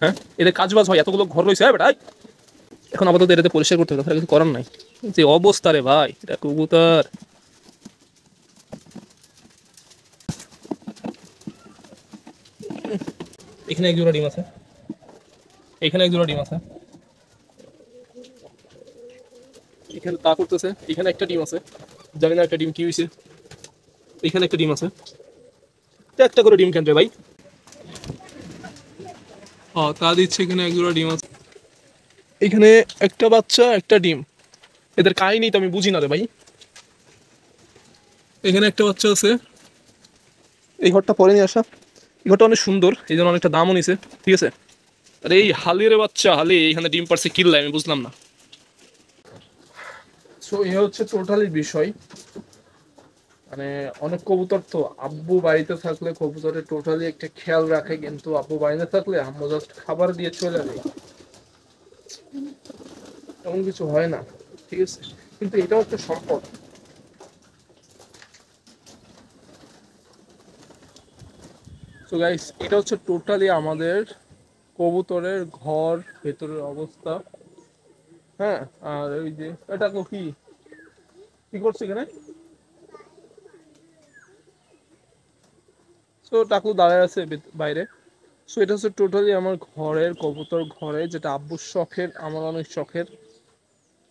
হ্যাঁ, এদের কাজ বাজ হয়, এতগুলো ঘর রয়েছে বেটা। এখন আপাতত এটাতে পরিষ্কার করতে হবে, কিছু করার নাই। যে অবস্থা রে ভাই, এটা কবুতর। এখানে এক জোড়া ডিম আছে, এখানে এক জোড়া ডিম আছে, এখানে তা করতেছে, এখানে একটা ডিম আছে, জানি না একটা ডিম কি হয়েছে, এখানে একটা ডিম আছে। একটা করে ডিম কেন রে ভাই? তা দিচ্ছে, এখানে এক জোড়া ডিম আছে, এখানে একটা বাচ্চা একটা ডিম। এদের কাহিনী তো আমি বুঝি না রে ভাই। এখানে একটা বাচ্চা আছে, এই ঘরটা পরে নিয়ে আসা। এই ঘরটা অনেক সুন্দর, এই জন্য অনেকটা দামও নিছে, ঠিক আছে। আরে এই হালির বাচ্চা, হালি এখানে ডিম পারছে কিনলে, আমি বুঝলাম না। সো এ হচ্ছে টোটালি বিষয়। মানে অনেক কবুতর তো আব্বু বাড়িতে থাকলে কবুতরের টোটালি একটা খেয়াল রাখে, কিন্তু আব্বু বাড়িতে থাকলে আম্মু জাস্ট খাবার দিয়ে চলে যায়, এমন কিছু হয় না, ঠিক আছে। কিন্তু এটাও একটা সম্পদ। সো গাইস, এটা হচ্ছে টোটালি আমাদের কবুতরের ঘর ভেতরের অবস্থা। হ্যাঁ, আর ওই যে এটা কি কি করছে এখানে? সো টাকু দাঁড়ায় আছে বাইরে। সো এটা হচ্ছে টোটালি আমার ঘরের কবুতর, ঘরে যেটা আব্বুর শখের, আমার অনেক শখের।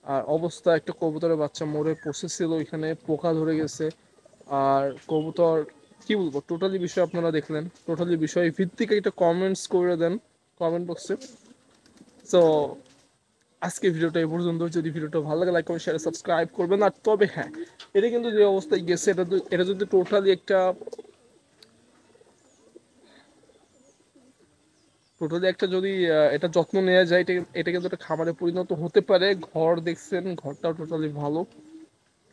আর অবস্থা, একটা কবুতরের বাচ্চা মরে পড়েছিল, এখানে পোকা ধরে গেছে। আর কবুতর কি বলবো, টোটালি বিষয় আপনারা দেখলেন। টোটালি বিষয় ভিত্তিক একটা কমেন্টস করে দেন কমেন্ট বক্সে। সো আজকে ভিডিওটা এই পর্যন্ত। যদি ভিডিওটা ভালো লাগে লাইক কমেন্ট শেয়ার সাবস্ক্রাইব করবেন। আর তবে হ্যাঁ, এটা কিন্তু যে অবস্থায় গেছে, এটা যদি টোটালি একটা যদি এটা যত্ন নেওয়া যায়, এটা এটা কিন্তু একটা খামারে পরিণত হতে পারে। ঘর দেখছেন, ঘরটাও টোটালি ভালো।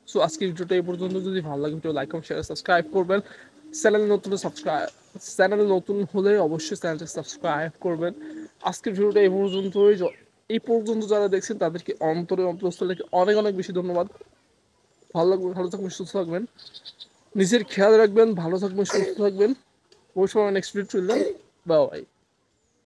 সো আজকে ভিডিওটা এই পর্যন্ত। যদি ভালো লাগে video like comment share subscribe করবেন। চ্যানেল নতুন হলে অবশ্যই চ্যানেলটা সাবস্ক্রাইব করবেন। আজকের ভিডিওটা এই পর্যন্তই। এই পর্যন্ত যারা দেখছেন তাদেরকে অন্তরস্থল থেকে অনেক অনেক বেশি ধন্যবাদ। ভালো লাগবে, ভালো থাকবেন, সুস্থ থাকবেন, নিজের খেয়াল রাখবেন, ভালো থাকবেন, সুস্থ থাকবেন। ওই সময় নেক্সট ভিডিও চললাম। বাই।